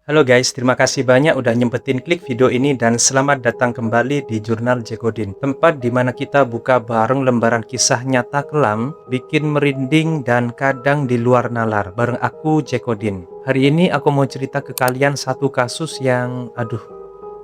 Halo guys, terima kasih banyak udah nyempetin klik video ini dan selamat datang kembali di Jurnal Jekodin. Tempat dimana kita buka bareng lembaran kisah nyata kelam, bikin merinding dan kadang di luar nalar. Bareng aku Jekodin. Hari ini aku mau cerita ke kalian satu kasus yang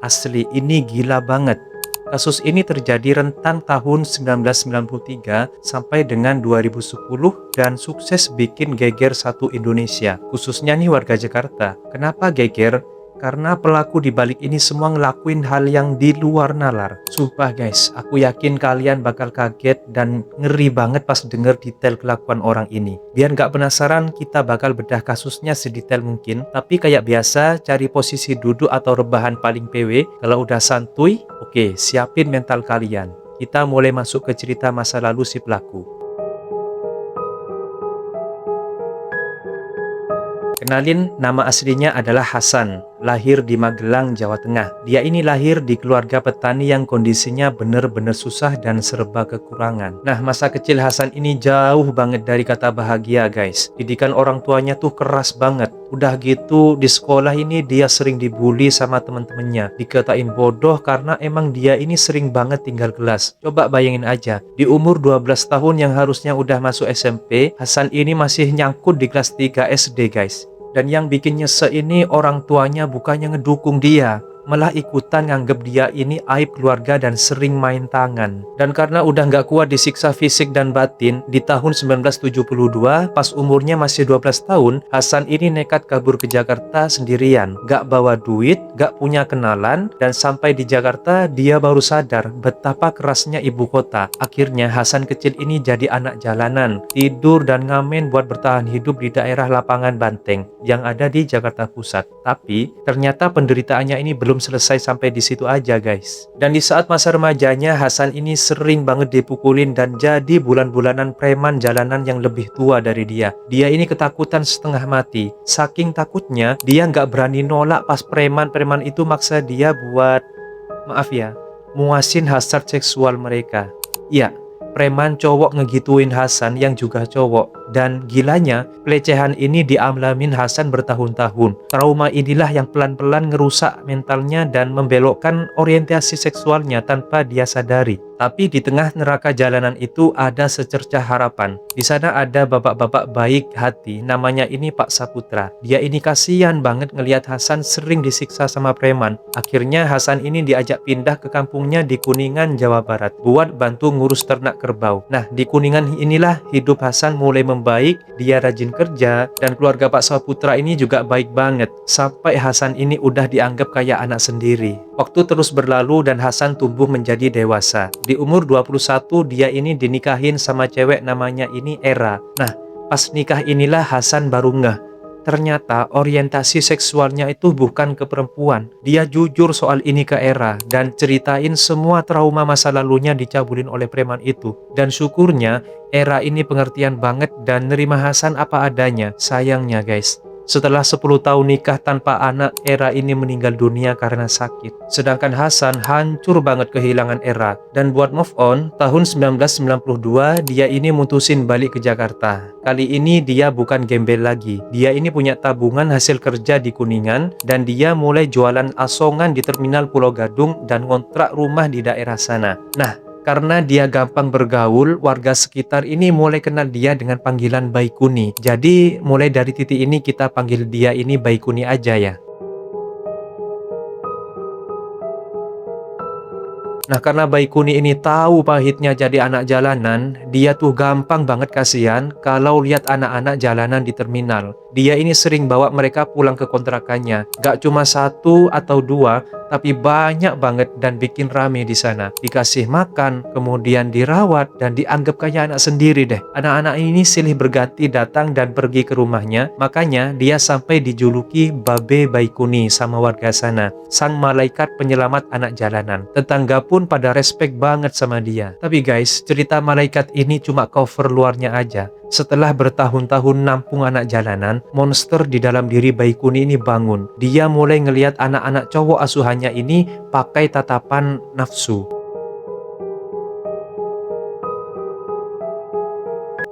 asli ini gila banget. Kasus ini terjadi rentang tahun 1993 sampai dengan 2010 dan sukses bikin geger satu Indonesia, khususnya nih warga Jakarta. Kenapa geger? Karena pelaku di balik ini semua ngelakuin hal yang di luar nalar. Sumpah guys, aku yakin kalian bakal kaget dan ngeri banget pas denger detail kelakuan orang ini. Biar nggak penasaran, kita bakal bedah kasusnya sedetail mungkin. Tapi kayak biasa, cari posisi duduk atau rebahan paling PW. Kalau udah santuy, oke, siapin mental kalian. Kita mulai masuk ke cerita masa lalu si pelaku. Kenalin, nama aslinya adalah Hasan, lahir di Magelang, Jawa Tengah. Dia ini lahir di keluarga petani yang kondisinya bener-bener susah dan serba kekurangan. Nah, masa kecil Hasan ini jauh banget dari kata bahagia guys. Didikan orang tuanya tuh keras banget. Udah gitu, di sekolah ini dia sering dibully sama temen-temennya. Dikatain bodoh karena emang dia ini sering banget tinggal kelas. Coba bayangin aja, di umur 12 tahun yang harusnya udah masuk SMP, Hasan ini masih nyangkut di kelas 3 SD guys. Dan yang bikin nyesek ini orang tuanya bukannya ngedukung dia, malah ikutan nganggep dia ini aib keluarga dan sering main tangan. Dan karena udah nggak kuat disiksa fisik dan batin, di tahun 1972, pas umurnya masih 12 tahun, Hasan ini nekat kabur ke Jakarta sendirian. Nggak bawa duit, nggak punya kenalan, dan sampai di Jakarta, dia baru sadar betapa kerasnya ibu kota. Akhirnya Hasan kecil ini jadi anak jalanan, tidur dan ngamen buat bertahan hidup di daerah lapangan Banteng yang ada di Jakarta Pusat. Tapi, ternyata penderitaannya ini belum selesai sampai di situ aja guys. Dan di saat masa remajanya, Hasan ini sering banget dipukulin dan jadi bulan-bulanan preman jalanan yang lebih tua dari dia. Dia ini ketakutan setengah mati. Saking takutnya, dia nggak berani nolak pas preman-preman itu maksa dia buat, maaf ya, muasin hasrat seksual mereka. Iya, preman cowok ngegituin Hasan yang juga cowok. Dan gilanya, pelecehan ini dialamin Hasan bertahun-tahun. Trauma inilah yang pelan-pelan ngerusak mentalnya dan membelokkan orientasi seksualnya tanpa dia sadari. Tapi di tengah neraka jalanan itu ada secercah harapan. Di sana ada bapak-bapak baik hati, namanya ini Pak Saputra. Dia ini kasihan banget ngelihat Hasan sering disiksa sama preman. Akhirnya Hasan ini diajak pindah ke kampungnya di Kuningan, Jawa Barat, buat bantu ngurus ternak kerbau. Nah, di Kuningan inilah hidup Hasan mulai membaik, dia rajin kerja, dan keluarga Pak Saputra ini juga baik banget. Sampai Hasan ini udah dianggap kayak anak sendiri. Waktu terus berlalu dan Hasan tumbuh menjadi dewasa. Di umur 21 dia ini dinikahin sama cewek namanya ini Era. Nah, pas nikah inilah Hasan baru ngeh. Ternyata orientasi seksualnya itu bukan ke perempuan. Dia jujur soal ini ke Era dan ceritain semua trauma masa lalunya dicabulin oleh preman itu. Dan syukurnya Era ini pengertian banget dan nerima Hasan apa adanya. Sayangnya guys, setelah 10 tahun nikah tanpa anak, Era ini meninggal dunia karena sakit. Sedangkan Hasan hancur banget kehilangan Era. Dan buat move on, tahun 1992 dia ini mutusin balik ke Jakarta. Kali ini dia bukan gembel lagi. Dia ini punya tabungan hasil kerja di Kuningan dan dia mulai jualan asongan di terminal Pulau Gadung dan ngontrak rumah di daerah sana. Nah, karena dia gampang bergaul, warga sekitar ini mulai kenal dia dengan panggilan Baikuni. Jadi mulai dari titik ini kita panggil dia ini Baikuni aja ya. Nah, karena Baikuni ini tahu pahitnya jadi anak jalanan, dia tuh gampang banget kasihan kalau lihat anak-anak jalanan di terminal. Dia ini sering bawa mereka pulang ke kontrakannya. Gak cuma satu atau dua, tapi banyak banget dan bikin rame di sana. Dikasih makan, kemudian dirawat, dan dianggap kayak anak sendiri deh. Anak-anak ini silih berganti datang dan pergi ke rumahnya. Makanya dia sampai dijuluki Babe Baikuni sama warga sana, sang malaikat penyelamat anak jalanan. Tetangga pun pada respect banget sama dia. Tapi guys, cerita malaikat ini cuma cover luarnya aja. Setelah bertahun-tahun nampung anak jalanan, monster di dalam diri Baikuni ini bangun. Dia mulai ngelihat anak-anak cowok asuhannya ini pakai tatapan nafsu.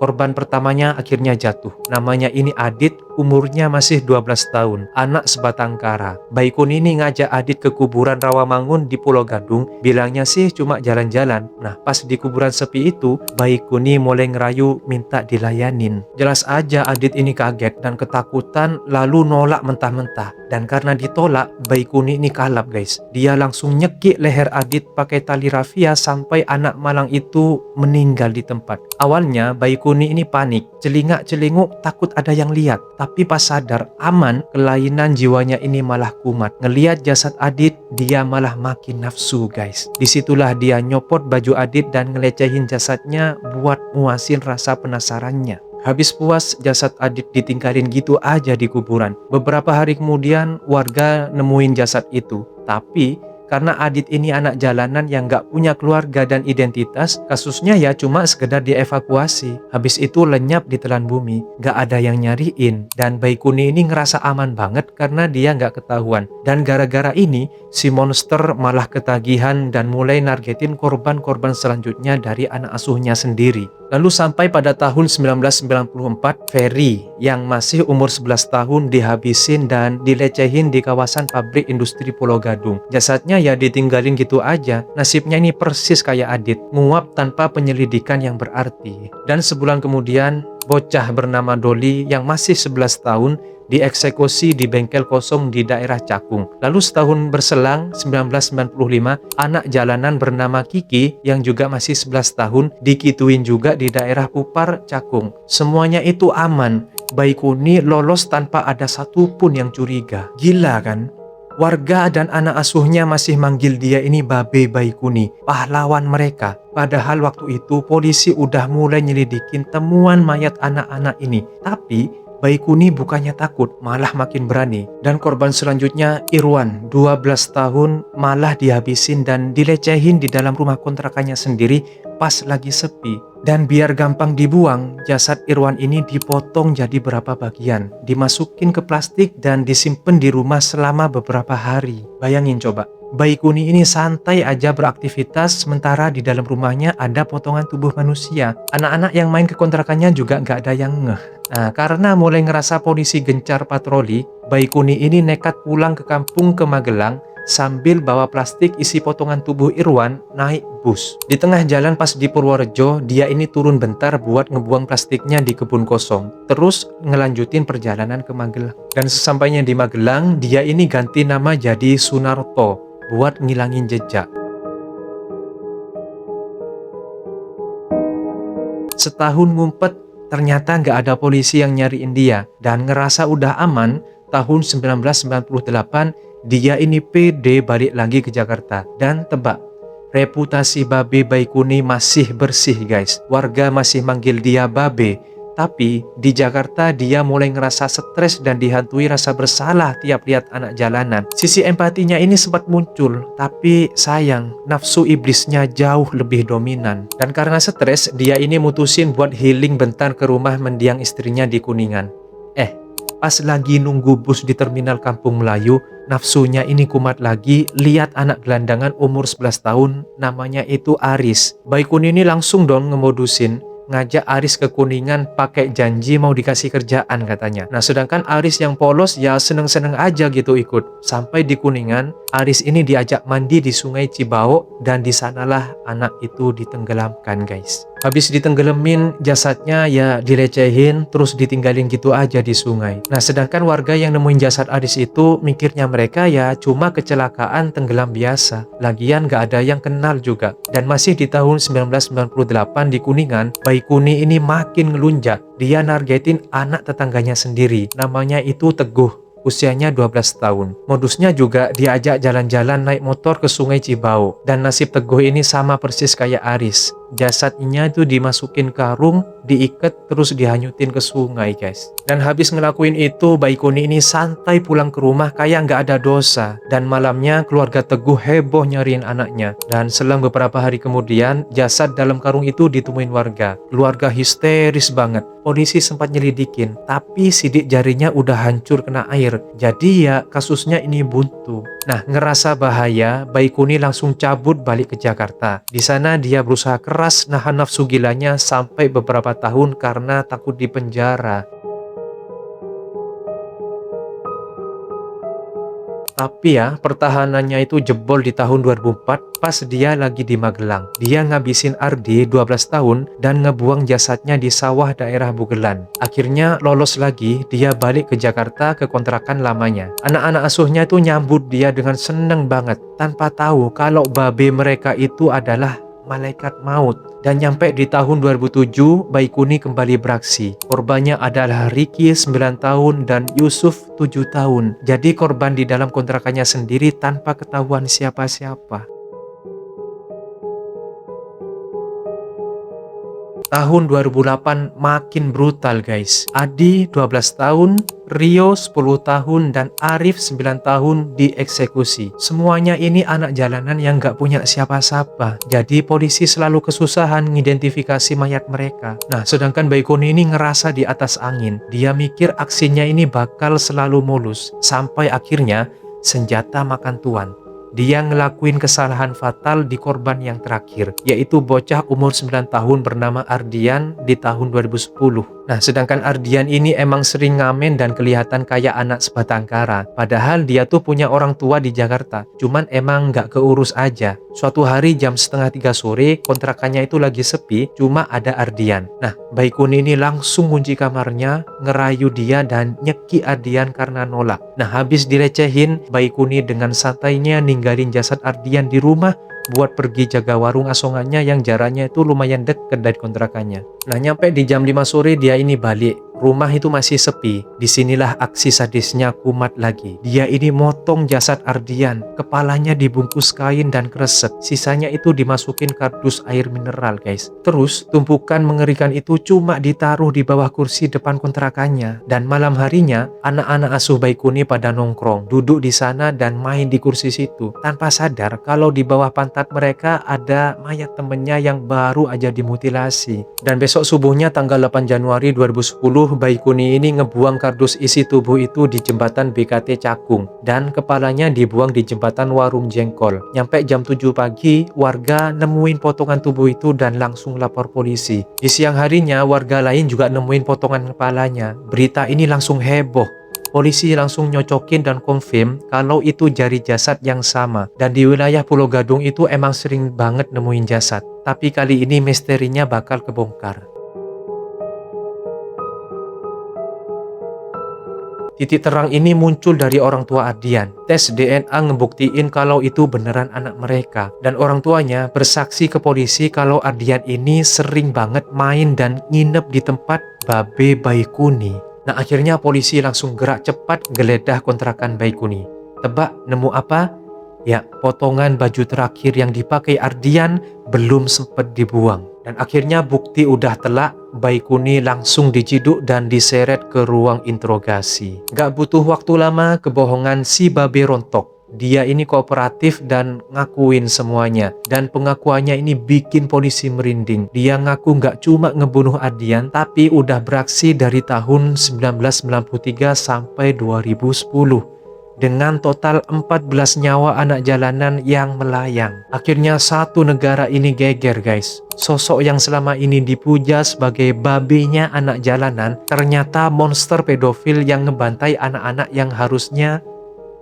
Korban pertamanya akhirnya jatuh. Namanya ini Adit, umurnya masih 12 tahun, anak sebatang kara. Bayi Kuni ini ngajak Adit ke kuburan Rawamangun di Pulau Gadung, bilangnya sih cuma jalan-jalan. Nah, pas di kuburan sepi itu, Bayi Kuni mulai ngerayu minta dilayanin. Jelas aja Adit ini kaget dan ketakutan lalu nolak mentah-mentah. Dan karena ditolak, Bayi Kuni ini kalap guys. Dia langsung nyekik leher Adit pakai tali rafia sampai anak malang itu meninggal di tempat. Awalnya Bayi Kuni ini panik, celingak-celinguk takut ada yang lihat. Tapi pas sadar aman, kelainan jiwanya ini malah kumat. Ngeliat jasad Adit, dia malah makin nafsu guys. Disitulah dia nyopot baju Adit dan ngelecehin jasadnya buat muasin rasa penasarannya. Habis puas, jasad Adit ditinggalin gitu aja di kuburan. Beberapa hari kemudian, warga nemuin jasad itu. Tapi, karena Adit ini anak jalanan yang gak punya keluarga dan identitas, kasusnya ya cuma sekedar dievakuasi. Habis itu lenyap di telan bumi, gak ada yang nyariin. Dan Bayi Kuni ini ngerasa aman banget karena dia gak ketahuan. Dan gara-gara ini, si monster malah ketagihan dan mulai nargetin korban-korban selanjutnya dari anak asuhnya sendiri. Lalu sampai pada tahun 1994, Ferry yang masih umur 11 tahun dihabisin dan dilecehin di kawasan pabrik industri Pulau Gadung. Jasadnya ya ditinggalin gitu aja. Nasibnya ini persis kayak Adit, nguap tanpa penyelidikan yang berarti. Dan sebulan kemudian, bocah bernama Doli yang masih 11 tahun dieksekusi di bengkel kosong di daerah Cakung. Lalu setahun berselang, 1995, anak jalanan bernama Kiki yang juga masih 11 tahun dikituin juga di daerah Pupar, Cakung. Semuanya itu aman. Bayi Kuni lolos tanpa ada satupun yang curiga. Gila kan? Warga dan anak asuhnya masih manggil dia ini Babe Bayi Kuni, pahlawan mereka. Padahal waktu itu polisi udah mulai nyelidikin temuan mayat anak-anak ini. Tapi Bayi Kuni bukannya takut, malah makin berani. Dan korban selanjutnya Irwan, 12 tahun, malah dihabisin dan dilecehin di dalam rumah kontrakannya sendiri pas lagi sepi. Dan biar gampang dibuang, jasad Irwan ini dipotong jadi beberapa bagian, dimasukin ke plastik dan disimpan di rumah selama beberapa hari. Bayangin coba, Bayi Kuni ini santai aja beraktivitas sementara di dalam rumahnya ada potongan tubuh manusia. Anak-anak yang main ke kontrakannya juga nggak ada yang ngeh. Nah, karena mulai ngerasa polisi gencar patroli, Bayi Kuni ini nekat pulang ke kampung ke Magelang sambil bawa plastik isi potongan tubuh Irwan naik bus. Di tengah jalan pas di Purworejo, dia ini turun bentar buat ngebuang plastiknya di kebun kosong. Terus ngelanjutin perjalanan ke Magelang. Dan sesampainya di Magelang, dia ini ganti nama jadi Sunarto buat ngilangin jejak. Setahun ngumpet, ternyata nggak ada polisi yang nyariin dia. Dan ngerasa udah aman, tahun 1998 dia ini pede balik lagi ke Jakarta. Dan tebak, reputasi Babe Bayi Kuni masih bersih guys. Warga masih manggil dia Babe. Tapi di Jakarta dia mulai ngerasa stres dan dihantui rasa bersalah tiap lihat anak jalanan. Sisi empatinya ini sempat muncul, tapi sayang, nafsu iblisnya jauh lebih dominan. Dan karena stres, dia ini mutusin buat healing bentar ke rumah mendiang istrinya di Kuningan. Pas lagi nunggu bus di terminal Kampung Melayu, nafsunya ini kumat lagi lihat anak gelandangan umur 11 tahun, namanya itu Aris. Bayi Kuni ini langsung dong ngemodusin, ngajak Aris ke Kuningan pakai janji mau dikasih kerjaan katanya. Nah, sedangkan Aris yang polos ya seneng-seneng aja gitu ikut. Sampai di Kuningan, Aris ini diajak mandi di Sungai Cibao dan di sanalah anak itu ditenggelamkan guys. Habis ditenggelamin, jasadnya ya dilecehin, terus ditinggalin gitu aja di sungai. Nah, sedangkan warga yang nemuin jasad Aris itu mikirnya mereka ya cuma kecelakaan tenggelam biasa. Lagian gak ada yang kenal juga. Dan masih di tahun 1998 di Kuningan, Bayi Kuni ini makin ngelunjak. Dia nargetin anak tetangganya sendiri. Namanya itu Teguh. Usianya 12 tahun. Modusnya juga diajak jalan-jalan naik motor ke Sungai Cibao. Dan nasib Teguh ini sama persis kayak Aris. Jasadnya itu dimasukin karung, diikat, terus dihanyutin ke sungai guys. Dan habis ngelakuin itu, Bayi Kuni ini santai pulang ke rumah kayak nggak ada dosa. Dan malamnya keluarga Teguh heboh nyariin anaknya. Dan selang beberapa hari kemudian, jasad dalam karung itu ditemuin warga. Keluarga histeris banget. Polisi sempat nyelidikin, tapi sidik jarinya udah hancur kena air. Jadi ya kasusnya ini buntu. Nah, ngerasa bahaya, Bayi Kuni langsung cabut balik ke Jakarta. Di sana dia berusaha keras keras nahan nafsu gilanya sampai beberapa tahun karena takut dipenjara. Tapi ya, pertahanannya itu jebol di tahun 2004 pas dia lagi di Magelang. Dia ngabisin Ardi 12 tahun dan ngebuang jasadnya di sawah daerah Bugelan. Akhirnya lolos lagi, dia balik ke Jakarta ke kontrakan lamanya. Anak-anak asuhnya itu nyambut dia dengan seneng banget, tanpa tahu kalau babe mereka itu adalah malaikat maut. Dan nyampe di tahun 2007, Baikuni kembali beraksi. Korbannya adalah Ricky 9 tahun dan Yusuf 7 tahun. Jadi korban di dalam kontrakannya sendiri tanpa ketahuan siapa-siapa. Tahun 2008 makin brutal guys. Adi 12 tahun, Rio 10 tahun, dan Arif 9 tahun dieksekusi. Semuanya ini anak jalanan yang gak punya siapa-siapa. Jadi polisi selalu kesusahan mengidentifikasi mayat mereka. Nah, sedangkan Baikuni ini ngerasa di atas angin. Dia mikir aksinya ini bakal selalu mulus. Sampai akhirnya senjata makan tuan. Dia ngelakuin kesalahan fatal di korban yang terakhir, yaitu bocah umur 9 tahun bernama Ardian di tahun 2010. Nah, sedangkan Ardian ini emang sering ngamen dan kelihatan kayak anak sebatang kara. Padahal dia tuh punya orang tua di Jakarta, cuman emang nggak keurus aja. Suatu hari jam setengah 3 sore, kontrakannya itu lagi sepi, cuma ada Ardian. Nah, Baikuni ini langsung kunci kamarnya, ngerayu dia dan nyeki Ardian karena nolak. Nah, habis dilecehin, Baikuni dengan santainya ninggalin jasad Ardian di rumah buat pergi jaga warung asongannya yang jaraknya itu lumayan deket dari kontrakannya. Nah, nyampe di jam 5 sore dia ini balik. Rumah itu masih sepi. Disinilah aksi sadisnya kumat lagi. Dia ini motong jasad Ardian. Kepalanya dibungkus kain dan kresek. Sisanya itu dimasukin kardus air mineral guys. Terus tumpukan mengerikan itu cuma ditaruh di bawah kursi depan kontrakannya. Dan malam harinya anak-anak asuh Baikuni pada nongkrong, duduk di sana dan main di kursi situ, tanpa sadar kalau di bawah pantat mereka ada mayat temennya yang baru aja dimutilasi. Dan besok subuhnya tanggal 8 Januari 2010, Baikuni ini ngebuang kardus isi tubuh itu di jembatan BKT Cakung dan kepalanya dibuang di jembatan Warung Jengkol. Nyampe jam 7 pagi, warga nemuin potongan tubuh itu dan langsung lapor polisi. Di siang harinya, warga lain juga nemuin potongan kepalanya. Berita ini langsung heboh. Polisi langsung nyocokin dan confirm kalau itu jari jasad yang sama. Dan di wilayah Pulau Gadung itu emang sering banget nemuin jasad. Tapi kali ini misterinya bakal kebongkar. Titik terang ini muncul dari orang tua Ardian. Tes DNA ngebuktiin kalau itu beneran anak mereka. Dan orang tuanya bersaksi ke polisi kalau Ardian ini sering banget main dan nginep di tempat babe Baikuni. Nah, akhirnya polisi langsung gerak cepat geledah kontrakan Baikuni. Tebak nemu apa? Ya, potongan baju terakhir yang dipakai Ardian belum sempat dibuang. Dan akhirnya bukti udah telak, Baikuni langsung diciduk dan diseret ke ruang interogasi. Gak butuh waktu lama, kebohongan si babe rontok. Dia ini kooperatif dan ngakuin semuanya. Dan pengakuannya ini bikin polisi merinding. Dia ngaku gak cuma ngebunuh Ardian, tapi udah beraksi dari tahun 1993 sampai 2010. Dengan total 14 nyawa anak jalanan yang melayang. Akhirnya satu negara ini geger guys. Sosok yang selama ini dipuja sebagai babenya anak jalanan, ternyata monster pedofil yang ngebantai anak-anak yang harusnya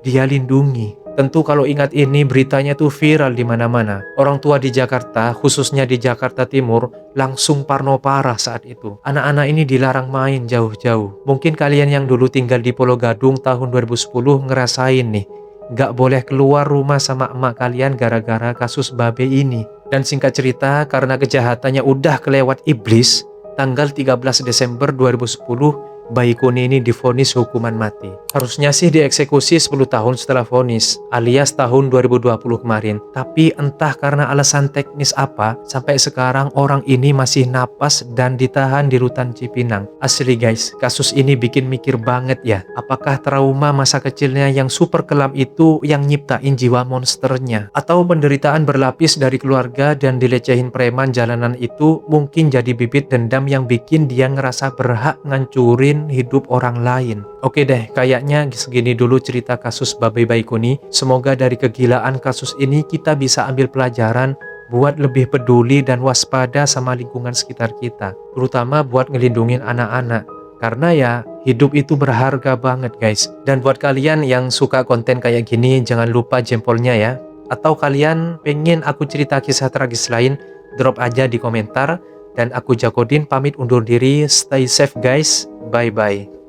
dia lindungi. Tentu kalau ingat ini beritanya tuh viral di mana-mana. Orang tua di Jakarta, khususnya di Jakarta Timur, langsung parno parah saat itu. Anak-anak ini dilarang main jauh-jauh. Mungkin kalian yang dulu tinggal di Pulau Gadung tahun 2010 ngerasain nih, gak boleh keluar rumah sama emak kalian gara-gara kasus babe ini. Dan singkat cerita, karena kejahatannya udah kelewat iblis, tanggal 13 Desember 2010, Baikuni ini divonis hukuman mati. Harusnya sih dieksekusi 10 tahun setelah vonis, alias tahun 2020 kemarin. Tapi entah karena alasan teknis apa, sampai sekarang orang ini masih napas dan ditahan di rutan Cipinang. Asli guys, kasus ini bikin mikir banget ya. Apakah trauma masa kecilnya yang super kelam itu yang nyiptain jiwa monsternya? Atau penderitaan berlapis dari keluarga dan dilecehin preman jalanan itu mungkin jadi bibit dendam yang bikin dia ngerasa berhak ngancurin hidup orang lain. Oke deh, kayaknya segini dulu cerita kasus babe Baikuni. Semoga dari kegilaan kasus ini kita bisa ambil pelajaran buat lebih peduli dan waspada sama lingkungan sekitar kita, terutama buat ngelindungin anak-anak. Karena ya, hidup itu berharga banget guys. Dan buat kalian yang suka konten kayak gini, jangan lupa jempolnya ya. Atau kalian pengen aku cerita kisah tragis lain, drop aja di komentar. Dan aku Jagodin pamit undur diri, stay safe guys, bye-bye.